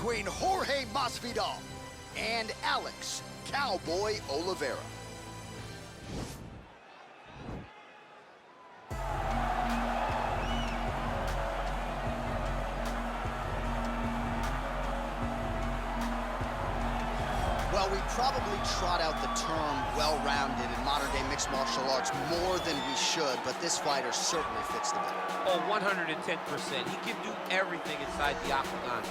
between Jorge Masvidal and Alex Cowboy Oliveira. Well, we probably trot out the term well-rounded in modern-day mixed martial arts more than we should, but this fighter certainly fits the bill. Oh, 110%. He can do everything inside the octagon.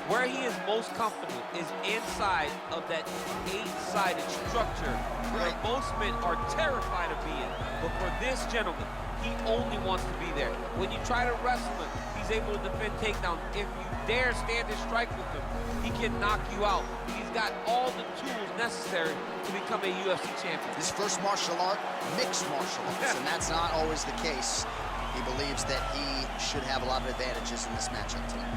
Where he is most comfortable is inside of that 8-sided structure where most men are terrified of being. But for this gentleman, he only wants to be there. When you try to wrestle him, he's able to defend takedowns. If you dare stand and strike with him, he can knock you out. He's got all the tools necessary to become a UFC champion. His first martial art, mixed martial arts, and that's not always the case. He believes that he should have a lot of advantages in this matchup tonight.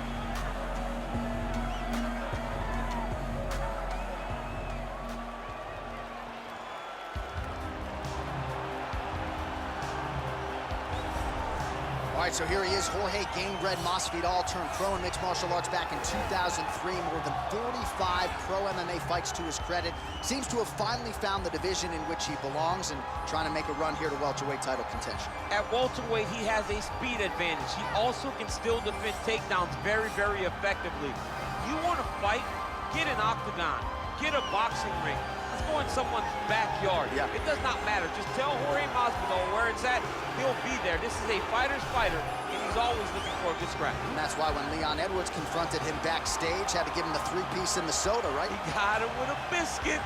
All right, so here he is, Jorge Gamebred Masvidal, turned pro in mixed martial arts back in 2003. More than 45 pro MMA fights to his credit. Seems to have finally found the division in which he belongs and trying to make a run here to welterweight title contention. At welterweight, he has a speed advantage. He also can still defend takedowns very, very effectively. You want to fight? Get an octagon. Get a boxing ring. Let's go in someone's backyard. Yeah. It does not matter. Just tell Jorge Masvidal where it's at. He'll be there. This is a fighter's fighter, and he's always looking for a good scrap. And that's why when Leon Edwards confronted him backstage, had to give him the 3-piece in the soda, right? He got him with a biscuit.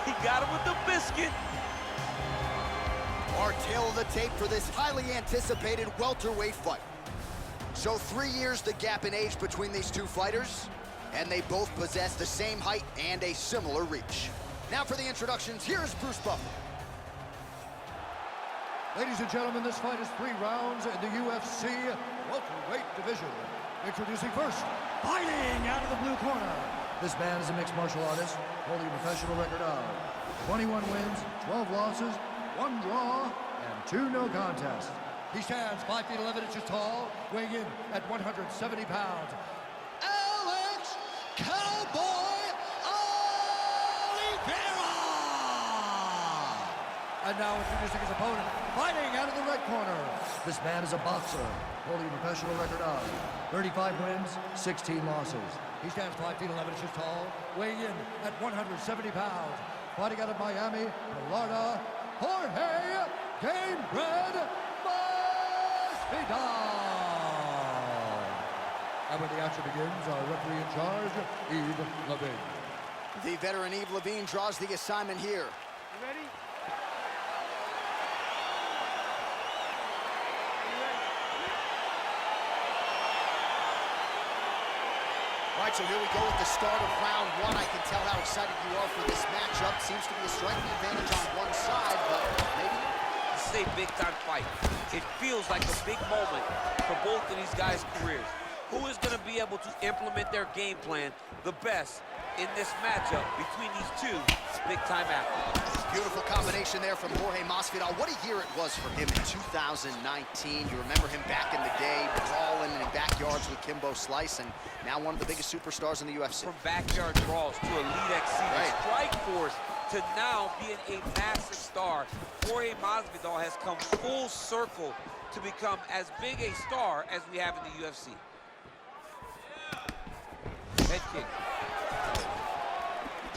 He got him with the biscuit. Our tail of the tape for this highly anticipated welterweight fight. So 3 years the gap in age between these two fighters, and they both possess the same height and a similar reach. Now for the introductions, here's Bruce Buffer. Ladies and gentlemen, this fight is 3 rounds in the UFC welterweight division. Introducing first, fighting out of the blue corner. This man is a mixed martial artist, holding a professional record of 21 wins, 12 losses, 1 draw, and 2 no contests. He stands 5 feet 11 inches tall, weighing in at 170 pounds. Alex Cowboy Oliveira! And now introducing his opponent, fighting out of the red corner. This man is a boxer, holding a professional record of 35 wins, 16 losses. He stands 5 feet 11 inches tall, weighing in at 170 pounds. Fighting out of Miami, Florida, Jorge Gamebred Masvidal. And when the action begins, our referee in charge, Yves Levine. The veteran Yves Levine draws the assignment here. You ready? All right, so here we go with the start of round 1. I can tell how excited you are for this matchup. Seems to be a striking advantage on one side, but maybe not. This is a big-time fight. It feels like a big moment for both of these guys' careers. Who is going to be able to implement their game plan the best in this matchup between these two big-time athletes? Beautiful combination there from Jorge Masvidal. What a year it was for him in 2019. You remember him back in the day, brawling in backyards with Kimbo Slice, and now one of the biggest superstars in the UFC. From backyard brawls to Elite XC, Right. Strike Force, to now being a massive star. Jorge Masvidal has come full circle to become as big a star as we have in the UFC. Head kick.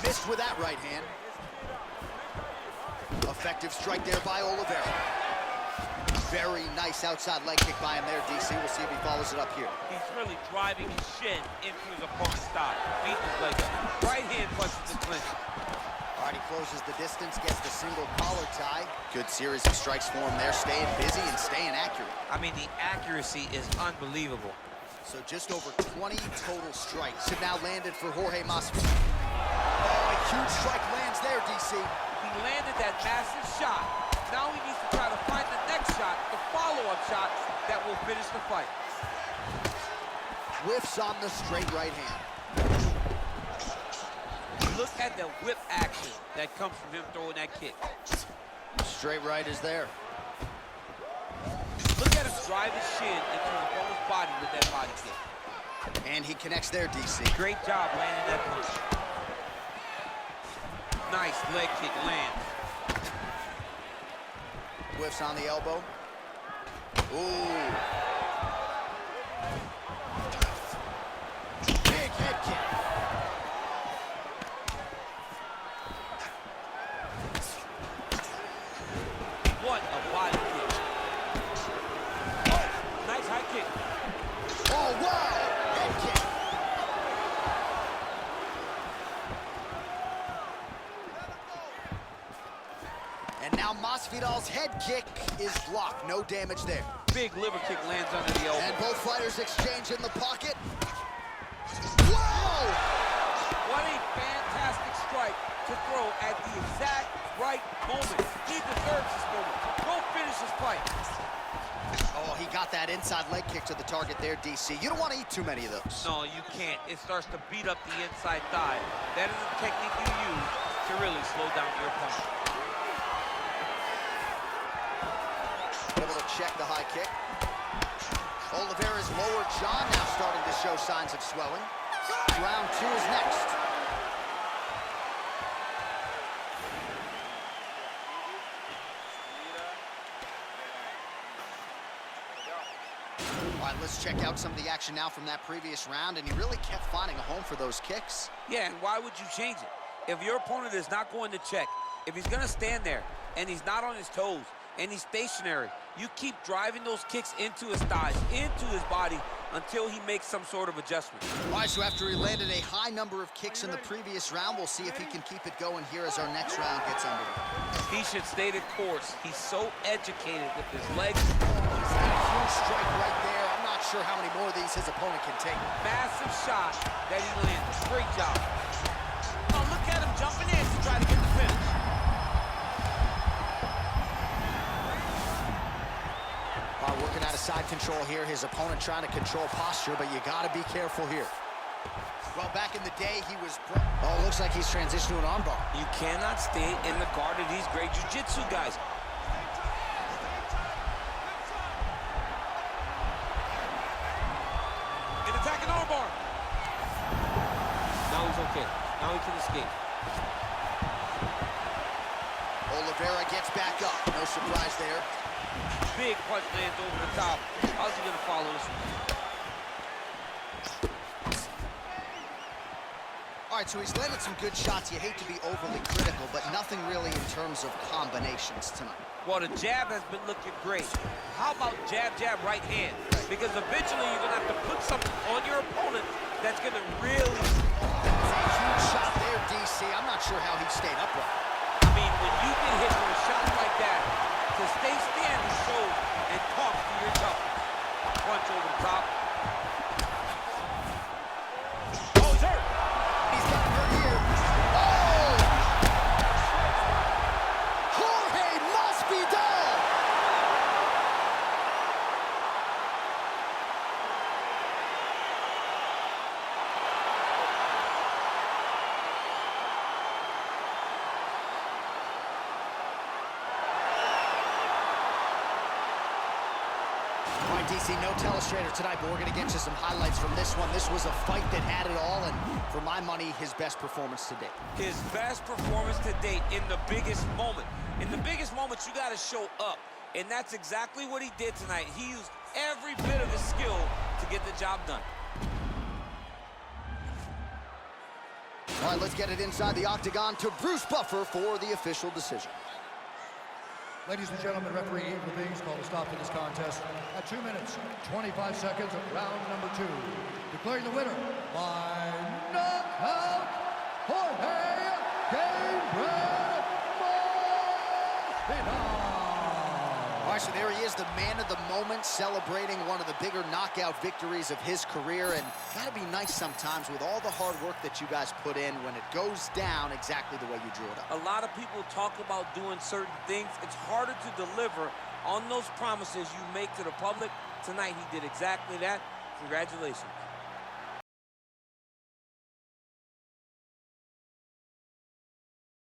Missed with that right hand. Effective strike there by Oliveira. Very nice outside leg kick by him there, DC. We'll see if he follows it up here. He's really driving his shin into his opponent's thigh. Beating his leg up. Right hand punches the clinch. All right, he closes the distance, gets the single collar tie. Good series of strikes for him there, staying busy and staying accurate. I mean, the accuracy is unbelievable. So just over 20 total strikes have now landed for Jorge Masvidal. Oh, a huge strike lands there, DC. He landed that massive shot. Now he needs to try to find the next shot, the follow-up shot that will finish the fight. Whiffs on the straight right hand. Look at the whip action that comes from him throwing that kick. Straight right is there. Look at him drive his shin into his opponent's body with that body kick. And he connects there, DC. Great job landing that punch. Nice leg kick lands. Whiffs on the elbow. Ooh. Big head kick. What a body kick. Oh, nice high kick. Oh, wow. Head kick. And now Masvidal's head kick is blocked. No damage there. Big liver kick lands under the elbow. And both fighters exchange in the pocket. Whoa! What a fantastic strike to throw at the exact right moment. He deserves this moment. Go finish this fight. Oh, he got that inside leg kick to the target there, DC. You don't want to eat too many of those. No, you can't. It starts to beat up the inside thigh. That is a technique you use to really slow down your opponent. Able to check the high kick. Oliveira's lower jaw now starting to show signs of swelling. Round 2 is next. All right, let's check out some of the action now from that previous round, and he really kept finding a home for those kicks. Yeah, and why would you change it? If your opponent is not going to check, if he's going to stand there and he's not on his toes and he's stationary, you keep driving those kicks into his thighs, into his body, until he makes some sort of adjustment. All right, so after he landed a high number of kicks in the previous round, we'll see if he can keep it going here as our next round gets underway. He should stay the course. He's so educated with his legs. He's got a huge strike right there. I'm not sure how many more of these his opponent can take. Massive shot that he landed. Great job. Oh, look at him jumping in to try to get the finish. Working out of side control here. His opponent trying to control posture, but you got to be careful here. Well, back in the day, he was... Oh, looks like he's transitioned to an armbar. You cannot stay in the guard of these great jiu-jitsu guys. An attacking armbar. Now he's okay. Now he can escape. Oliveira gets back up. No surprise there. Big punch lands over the top. How's he gonna follow this one? All right, so he's landed some good shots. You hate to be overly critical, but nothing really in terms of combinations tonight. Well, the jab has been looking great. How about jab, jab, right hand? Because eventually you're gonna have to put something on your opponent that's gonna really... That's a huge shot there, DC. I'm not sure how he stayed upright. I mean, when you get hit with a shot like that, to stay standing shows and talk to your toughness. Punch over the top. Oh, he's hurt. He's got hurt here. Oh! Jorge Masvidal! DC, no telestrator tonight, but we're going to get you some highlights from this one. This was a fight that had it all, and for my money, his best performance to date. His best performance to date in the biggest moment. In the biggest moments, you got to show up, and that's exactly what he did tonight. He used every bit of his skill to get the job done. All right, let's get it inside the octagon to Bruce Buffer for the official decision. Ladies and gentlemen, referee Evil Things called a stop to this contest at 2 minutes, 25 seconds of round number 2. Declaring the winner by knockout, Jorge Masvidal. All right, so there he is, the man of the moment, celebrating one of the bigger knockout victories of his career. And gotta be nice sometimes with all the hard work that you guys put in when it goes down exactly the way you drew it up. A lot of people talk about doing certain things. It's harder to deliver on those promises you make to the public. Tonight, he did exactly that. Congratulations.